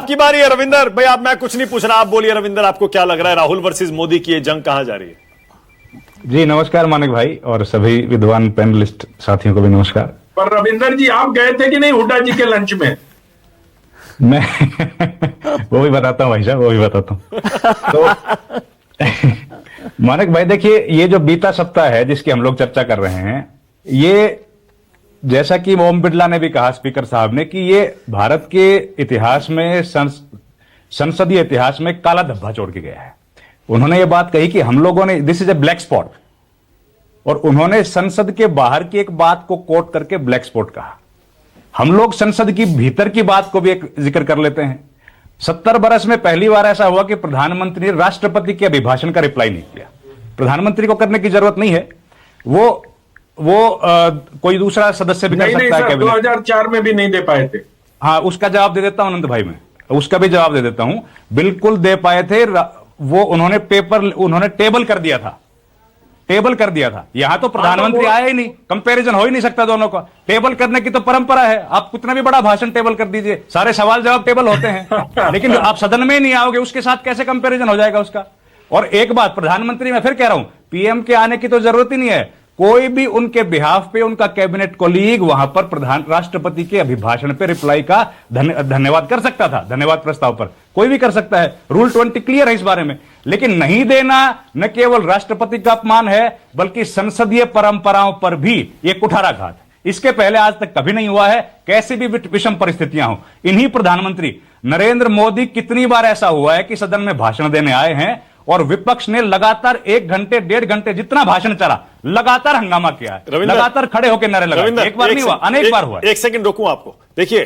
आपकी बारी है रविंदर भाई। आप, मैं कुछ नहीं पूछ रहा, आप बोलिए रविंदर, आपको क्या लग रहा है राहुल वर्सेस मोदी की ये जंग कहां जा रही है? जी नमस्कार मानिक भाई, और सभी विद्वान पैनलिस्ट साथियों को भी नमस्कार। पर रविंदर जी, आप गए थे कि नहीं हुड्डा जी के लंच में? मैं वो भी बताता हूँ भाई साहब, वो भी बताता हूँ। तो मानिक भाई देखिए, ये जो बीता सप्ताह है जिसकी हम लोग चर्चा कर रहे हैं, ये जैसा कि ओम बिरला ने भी कहा, स्पीकर साहब ने, कि ये भारत के इतिहास में, संसदीय इतिहास में काला धब्बा छोड़ के गया है। उन्होंने ये बात कही कि हम लोगों ने, this is a black spot, और उन्होंने संसद के बाहर की एक बात को कोट करके ब्लैक स्पॉट कहा। हम लोग संसद की भीतर की बात को भी एक जिक्र कर लेते हैं। 70 बरस में पहली बार ऐसा हुआ कि प्रधानमंत्री ने राष्ट्रपति के अभिभाषण का रिप्लाई नहीं किया। प्रधानमंत्री को करने की जरूरत नहीं है, वो कोई दूसरा सदस्य भी कर सकता है। 2004 में भी नहीं दे पाए थे। हाँ, उसका जवाब दे देता हूं अनंत भाई, मैं उसका भी जवाब दे देता हूं। बिल्कुल दे पाए थे वो, उन्होंने टेबल कर दिया था, टेबल कर दिया था। यहां तो प्रधानमंत्री आया ही नहीं, कंपैरिजन हो ही नहीं सकता दोनों का। टेबल करने की तो परंपरा है, आप कितना भी बड़ा भाषण टेबल कर दीजिए, सारे सवाल जवाब टेबल होते हैं। लेकिन आप सदन में ही नहीं आओगे, उसके साथ कैसे कंपैरिजन हो जाएगा उसका? और एक बात, प्रधानमंत्री, मैं फिर कह रहा हूं, पीएम के आने की तो जरूरत ही नहीं है। कोई भी उनके बिहाफ पे, उनका कैबिनेट कोलीग वहां पर राष्ट्रपति के अभिभाषण पे रिप्लाई का धन्यवाद कर सकता था, धन्यवाद प्रस्ताव पर कोई भी कर सकता है। रूल 20 क्लियर है इस बारे में। लेकिन नहीं देना न केवल राष्ट्रपति का अपमान है, बल्कि संसदीय परंपराओं पर भी ये कुठाराघात है। इसके पहले आज तक कभी नहीं हुआ है, कैसी भी विषम परिस्थितियां हो। इन्हीं प्रधानमंत्री नरेंद्र मोदी, कितनी बार ऐसा हुआ है कि सदन में भाषण देने आए हैं और विपक्ष ने लगातार 1 घंटे 1.5 घंटे जितना भाषण चला, लगातार हंगामा किया है, लगातार खड़े होकर नारे लगाए। एक बार नहीं हुआ, अनेक बार हुआ। एक सेकंड रोकूं आपको। देखिए,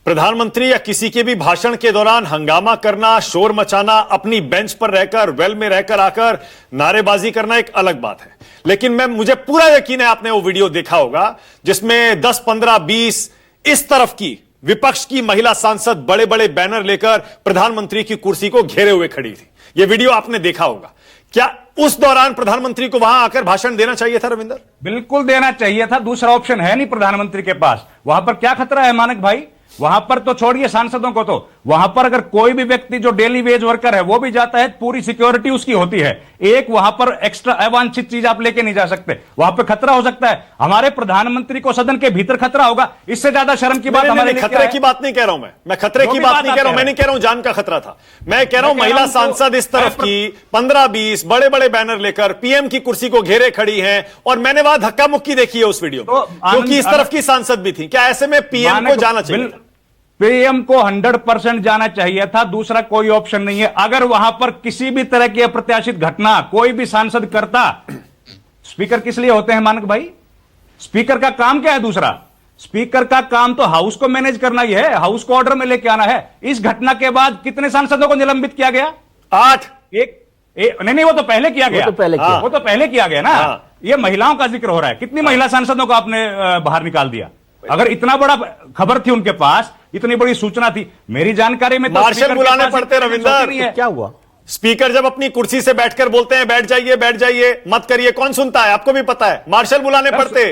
प्रधानमंत्री या किसी के भी भाषण के दौरान हंगामा करना, शोर मचाना, अपनी बेंच पर रहकर, वेल में रहकर आकर नारेबाजी करना एक अलग बात है। लेकिन मुझे पूरा यकीन है आपने वो वीडियो देखा होगा जिसमें 10, 15, 20 इस तरफ की विपक्ष की महिला सांसद बड़े बड़े बैनर लेकर प्रधानमंत्री की कुर्सी को घेरे हुए खड़ी थी। यह वीडियो आपने देखा होगा। क्या उस दौरान प्रधानमंत्री को वहां आकर भाषण देना चाहिए था रविंदर? बिल्कुल देना चाहिए था, दूसरा ऑप्शन है नहीं प्रधानमंत्री के पास। वहां पर क्या खतरा है मानक भाई? वहां पर तो छोड़िए सांसदों को, तो वहां पर अगर कोई भी व्यक्ति जो डेली वेज वर्कर है वो भी जाता है, पूरी सिक्योरिटी उसकी होती है। एक वहां पर एक्स्ट्रा अवांछित चीज आप लेके नहीं जा सकते, वहां पर खतरा हो सकता है। हमारे प्रधानमंत्री को सदन के भीतर खतरा होगा, इससे ज्यादा शर्म की बात हमारे लिए खतरे की बात नहीं कह रहा हूं मैं खतरे की बात नहीं कह रहा हूं। मैं नहीं कह रहा हूं जान का खतरा था, मैं कह रहा हूं महिला सांसद इस तरफ की 15-20 बड़े बड़े बैनर लेकर पीएम की कुर्सी को घेरे खड़ी हैं, और मैंने वहां धक्का मुक्की देखी है उस वीडियो में, क्योंकि इस तरफ की सांसद भी थी। क्या ऐसे में पीएम को जाना चाहिए? पीएम को 100% जाना चाहिए था, दूसरा कोई ऑप्शन नहीं है। अगर वहां पर किसी भी तरह की अप्रत्याशित घटना कोई भी सांसद करता, स्पीकर किस लिए होते हैं मानक भाई? स्पीकर का काम क्या है? दूसरा, स्पीकर का काम तो हाउस को मैनेज करना ही है, हाउस को ऑर्डर में लेके आना है। इस घटना के बाद कितने सांसदों को निलंबित किया गया? 8। नहीं, वो तो पहले किया गया, वो तो पहले किया गया ना। ये महिलाओं का जिक्र हो रहा है, कितनी महिला सांसदों को आपने बाहर निकाल दिया? अगर इतना बड़ा खबर थी उनके पास, इतनी बड़ी सूचना थी, मेरी जानकारी में तो मार्शल बुलाने पड़ते रविंदर। क्या हुआ? स्पीकर जब अपनी कुर्सी से बैठकर बोलते हैं बैठ जाइए मत करिए, कौन सुनता है? आपको भी पता है, मार्शल बुलाने पड़ते।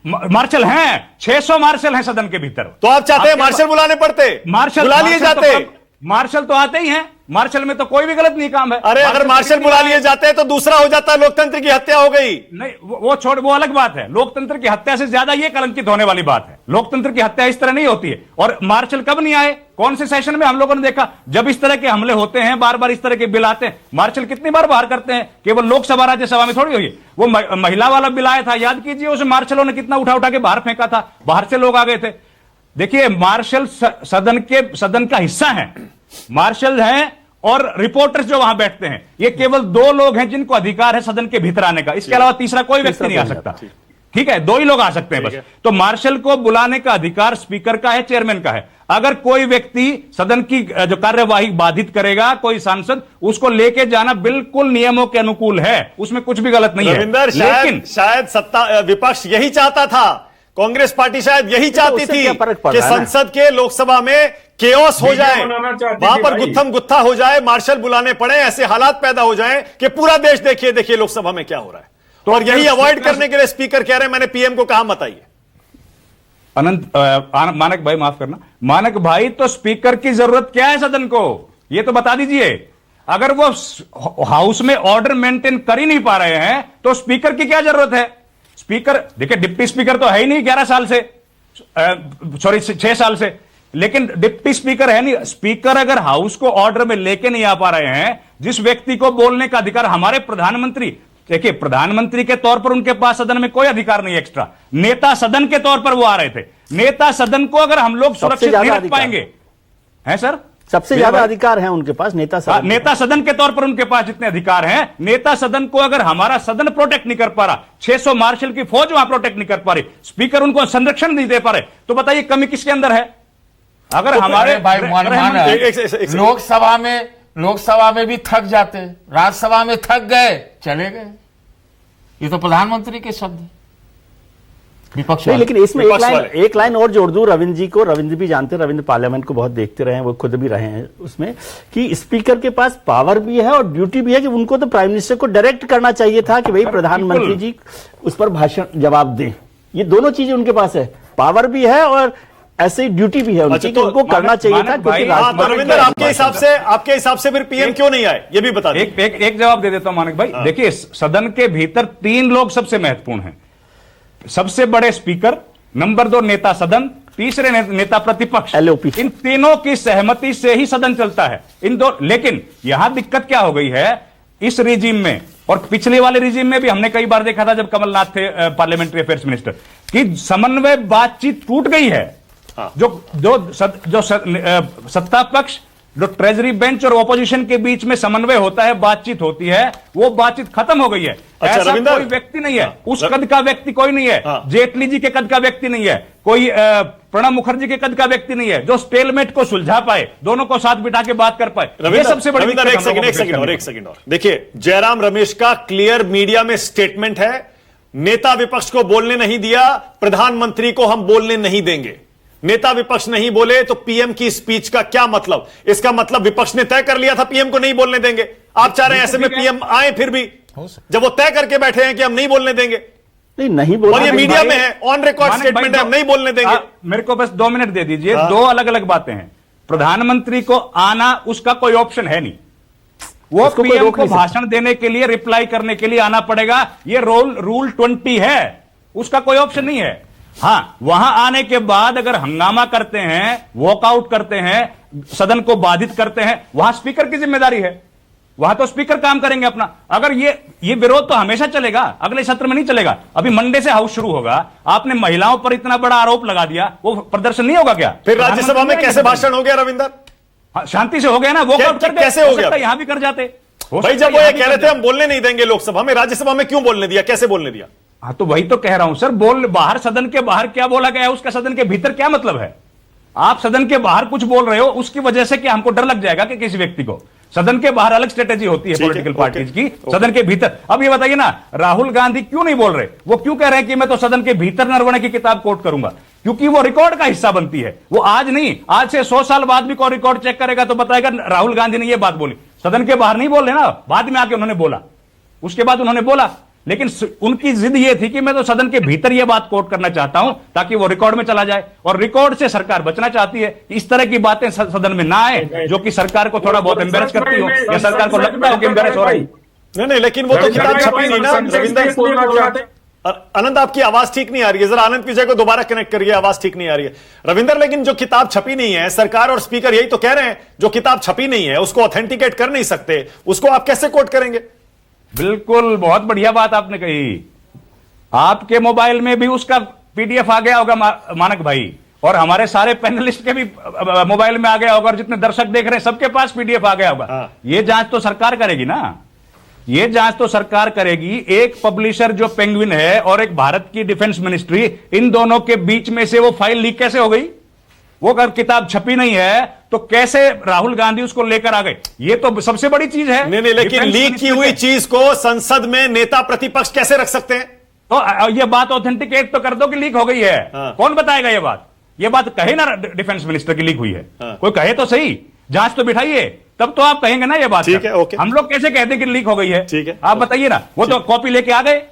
मार्शल हैं, 600 मार्शल हैं सदन के भीतर। तो आप चाहते हैं मार्शल बुलाने पड़ते? मार्शल बुला लिए जाते। मार्शल तो आते ही हैं, मार्शल में तो कोई भी गलत नहीं काम है। अरे अगर मार्शल बुला लिए जाते हैं तो दूसरा हो जाता है, लोकतंत्र की हत्या हो गई। नहीं, वो छोड़, वो अलग बात है। लोकतंत्र की हत्या से ज्यादा ये कलंकित होने वाली बात है। लोकतंत्र की हत्या इस तरह नहीं होती है। और मार्शल कब नहीं आए? कौन से सेशन में हम लोगों ने देखा? जब इस तरह के हमले होते हैं, बार बार इस तरह के बिल आते हैं, मार्शल कितनी बार बाहर करते हैं? केवल लोकसभा राज्यसभा में थोड़ी हुई। वो महिला वाला बिल आया था, याद कीजिए, उसे मार्शलों ने कितना उठा उठा के बाहर फेंका था, बाहर से लोग आ गए थे। देखिए, मार्शल सदन का हिस्सा है, मार्शल हैं, और रिपोर्टर्स जो वहां बैठते हैं, ये केवल 2 लोग हैं जिनको अधिकार है सदन के भीतर आने का। इसके अलावा तीसरा कोई व्यक्ति नहीं आ सकता। ठीक है, 2 ही लोग आ सकते हैं बस। तो मार्शल को बुलाने का अधिकार स्पीकर का है, चेयरमैन का है। अगर कोई व्यक्ति सदन की जो कार्यवाही बाधित करेगा, कोई सांसद, उसको लेके जाना बिल्कुल नियमों के अनुकूल है, उसमें कुछ भी गलत नहीं है। लेकिन शायद सत्ता विपक्ष यही चाहता था, कांग्रेस पार्टी शायद यही चाहती थी कि संसद के लोकसभा में केओस हो जाए, वहां पर गुत्थम गुत्था हो जाए, मार्शल बुलाने पड़े, ऐसे हालात पैदा हो जाएं कि पूरा देश देखिए लोकसभा में क्या हो रहा है। तो और यही अवॉइड करने के लिए स्पीकर कह रहे हैं मैंने पीएम को कहा मत आइए। मानक भाई माफ करना, मानक भाई तो स्पीकर की जरूरत क्या है सदन को, ये तो बता दीजिए। अगर वो हाउस में ऑर्डर मेंटेन कर ही नहीं पा रहे हैं तो स्पीकर की क्या जरूरत है? स्पीकर देखिए, डिप्टी स्पीकर तो है ही नहीं 11 साल से, सॉरी 6 साल से, लेकिन डिप्टी स्पीकर है नहीं। स्पीकर अगर हाउस को ऑर्डर में लेके नहीं आ पा रहे हैं, जिस व्यक्ति को बोलने का अधिकार हमारे प्रधानमंत्री, देखिए प्रधानमंत्री के तौर पर उनके पास सदन में कोई अधिकार नहीं एक्स्ट्रा, नेता सदन के तौर पर वो आ रहे थे। नेता सदन को अगर हम लोग सुरक्षित नहीं रख पाएंगे, हैं सर, सबसे ज्यादा अधिकार है उनके पास नेता सदन। नेता सदन के तौर पर उनके पास जितने अधिकार हैं, नेता सदन को अगर हमारा सदन प्रोटेक्ट नहीं कर पा रहा, 600 मार्शल की फौज वहां प्रोटेक्ट नहीं कर पा रही, स्पीकर उनको संरक्षण नहीं दे पा रहे, तो बताइए कमी किसके अंदर है? अगर तो हमारे भाई लोकसभा में भी थक जाते, राज्यसभा में थक गए, चले गए। ये तो प्रधानमंत्री के शब्द हैं। विपक्ष नहीं, लेकिन इसमें एक लाइन और जोड़ दूं रविंद्र जी को। रविंद्र भी जानते हैं, रविंद्र पार्लियामेंट को बहुत देखते रहे हैं, वो खुद भी रहे हैं उसमें, कि स्पीकर के पास पावर भी है और ड्यूटी भी है कि उनको तो प्राइम मिनिस्टर को डायरेक्ट करना चाहिए था कि भाई प्रधानमंत्री जी उस पर भाषण जवाब दें। ये दोनों चीजें उनके पास है, पावर भी है और ऐसे ही ड्यूटी भी है उनकी, तो उनको करना चाहिए था। रविंद्र, आपके हिसाब से फिर पीएम क्यों नहीं आए, ये भी बता दें। एक जवाब दे देता हूं मानक भाई। देखिए, सदन के भीतर 3 लोग सबसे महत्वपूर्ण हैं। सबसे बड़े स्पीकर, नंबर 2 नेता सदन, तीसरे नेता प्रतिपक्ष। एलओपी। इन तीनों की सहमति से ही सदन चलता है। इन दो, लेकिन यहां दिक्कत क्या हो गई है इस रिजीम में, और पिछले वाले रिजीम में भी हमने कई बार देखा था जब कमलनाथ थे पार्लियामेंट्री अफेयर्स मिनिस्टर, कि समन्वय बातचीत टूट गई है। जो सत्ता पक्ष, जो ट्रेजरी बेंच और ऑपोजिशन के बीच में समन्वय होता है, बातचीत होती है, वो बातचीत खत्म हो गई है। ऐसा कोई व्यक्ति नहीं है, उस कद का व्यक्ति कोई नहीं है, जेटली जी के कद का व्यक्ति नहीं है, कोई प्रणब मुखर्जी के कद का व्यक्ति नहीं है जो स्टेलमेट को सुलझा पाए, दोनों को साथ बिठा के बात कर पाए। ये सबसे बड़ी दिक्कत। एक सेकंड और देखिए, जयराम रमेश का क्लियर मीडिया में स्टेटमेंट है, नेता विपक्ष को बोलने नहीं दिया, प्रधानमंत्री को हम बोलने नहीं देंगे। नेता विपक्ष नहीं बोले तो पीएम की स्पीच का क्या मतलब? इसका मतलब विपक्ष ने तय कर लिया था पीएम को नहीं बोलने देंगे। आप चाह रहे हैं ऐसे में पीएम आए फिर भी, जब वो तय करके बैठे हैं कि हम नहीं बोलने देंगे। नहीं बोलने, और ये मीडिया में है, ऑन रिकॉर्ड स्टेटमेंट है, हम नहीं बोलने देंगे। मेरे को बस 2 मिनट दे दीजिए। 2 अलग अलग बातें हैं। प्रधानमंत्री को आना, उसका कोई ऑप्शन है नहीं, वो पीएम को भाषण देने के लिए, रिप्लाई करने के लिए आना पड़ेगा। ये रूल 20 है, उसका कोई ऑप्शन नहीं है। हाँ, वहां आने के बाद अगर हंगामा करते हैं, वॉकआउट करते हैं, सदन को बाधित करते हैं, वहां स्पीकर की जिम्मेदारी है, वहां तो स्पीकर काम करेंगे अपना। अगर ये विरोध तो हमेशा चलेगा, अगले सत्र में नहीं चलेगा। अभी मंडे से हाउस शुरू होगा, आपने महिलाओं पर इतना बड़ा आरोप लगा दिया, वो प्रदर्शन नहीं होगा क्या? फिर राज्यसभा में कैसे भाषण हो गया रविंदर? शांति से हो गया ना, वॉकआउट करके कैसे हो गया? यहां भी कर जाते भाई। जब वो ये कह रहे थे हम बोलने नहीं देंगे लोकसभा में, राज्यसभा में क्यों बोलने दिया, कैसे बोलने दिया? हाँ, तो वही तो कह रहा हूं सर, बाहर सदन के बाहर क्या बोला गया है, उसका सदन के भीतर क्या मतलब है? आप सदन के बाहर कुछ बोल रहे हो, उसकी वजह से कि हमको डर लग जाएगा कि किसी व्यक्ति को। सदन के बाहर अलग स्ट्रेटेजी होती है पॉलिटिकल पार्टीज की, सदन के भीतर। अब ये बताइए ना, राहुल गांधी क्यों नहीं बोल रहे? वो क्यों कह रहे हैं कि मैं तो सदन के भीतर नरवणे की किताब कोट करूंगा? क्योंकि वो रिकॉर्ड का हिस्सा बनती है। वो आज नहीं, आज से 100 साल बाद भी कोई रिकॉर्ड चेक करेगा तो बताएगा राहुल गांधी ने ये बात बोली। सदन के बाहर नहीं बोल रहे ना, बाद में आके उन्होंने बोला, उसके बाद उन्होंने बोला, लेकिन उनकी जिद ये थी कि मैं तो सदन के भीतर ये बात कोट करना चाहता हूं ताकि वो रिकॉर्ड में चला जाए। और रिकॉर्ड से सरकार बचना चाहती है, इस तरह की बातें सदन में ना आए जो कि सरकार को थोड़ा बहुत एम्बेरस करती हो, या सरकार को लगता हो कि एम्बेरस हो रही। नहीं, लेकिन वो तो किताब छपी नहीं ना रविंदर। आनंद, आपकी आवाज ठीक नहीं आ रही है, जरा आनंद विजय को दोबारा कनेक्ट करिए, आवाज ठीक नहीं आ रही है। रविंदर, लेकिन जो किताब छपी नहीं है, सरकार और स्पीकर यही तो कह रहे हैं, जो किताब छपी नहीं है उसको ऑथेंटिकेट कर नहीं सकते, उसको आप कैसे कोट करेंगे? बिल्कुल, बहुत बढ़िया बात आपने कही। आपके मोबाइल में भी उसका पीडीएफ आ गया होगा मानक भाई, और हमारे सारे पैनलिस्ट के भी मोबाइल में आ गया होगा, और जितने दर्शक देख रहे हैं सबके पास पीडीएफ आ गया होगा। ये जांच तो सरकार करेगी ना, ये जांच तो सरकार करेगी। एक पब्लिशर जो पेंगुइन है और एक भारत की डिफेंस मिनिस्ट्री, इन दोनों के बीच में से वो फाइल लीक कैसे हो गई? वो अगर किताब छपी नहीं है तो कैसे राहुल गांधी उसको लेकर आ गए? ये तो सबसे बड़ी चीज है। नहीं, लेकिन लीक की हुई चीज को संसद में नेता प्रतिपक्ष कैसे रख सकते हैं? तो ये बात ऑथेंटिकेट तो कर दो कि लीक हो गई है। कौन बताएगा ये बात? ये बात कहे ना डिफेंस मिनिस्टर की लीक हुई है, कोई कहे तो सही, जांच तो बिठाइए, तब तो आप कहेंगे ना ये बात। ठीक है, ओके। हम लोग कैसे कहते हैं कि लीक हो गई है? ठीक है, आप बताइए ना। वो तो कॉपी लेके आ गए,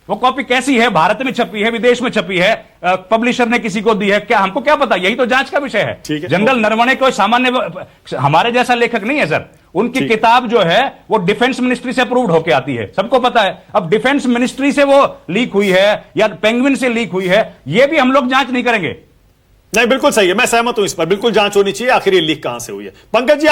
वो कॉपी कैसी है, भारत में छपी है, विदेश में छपी है, पब्लिशर ने किसी को दी है, क्या हमको क्या पता? यही तो जांच का विषय ठीक है। है। जनरल नरवणे कोई सामान्य हमारे जैसा लेखक नहीं है सर। उनकी ठीक। किताब जो है वो डिफेंस मिनिस्ट्री से अप्रूव्ड होके आती है, सबको पता है। अब डिफेंस मिनिस्ट्री से वो लीक हुई है या पेंगुइन से लीक हुई है, ये भी हम लोग जांच नहीं करेंगे। नहीं, बिल्कुल सही है, मैं सहमत हूं इस पर, बिल्कुल जांच होनी चाहिए आखिर ये लीक कहां से हुई है। पंकज जी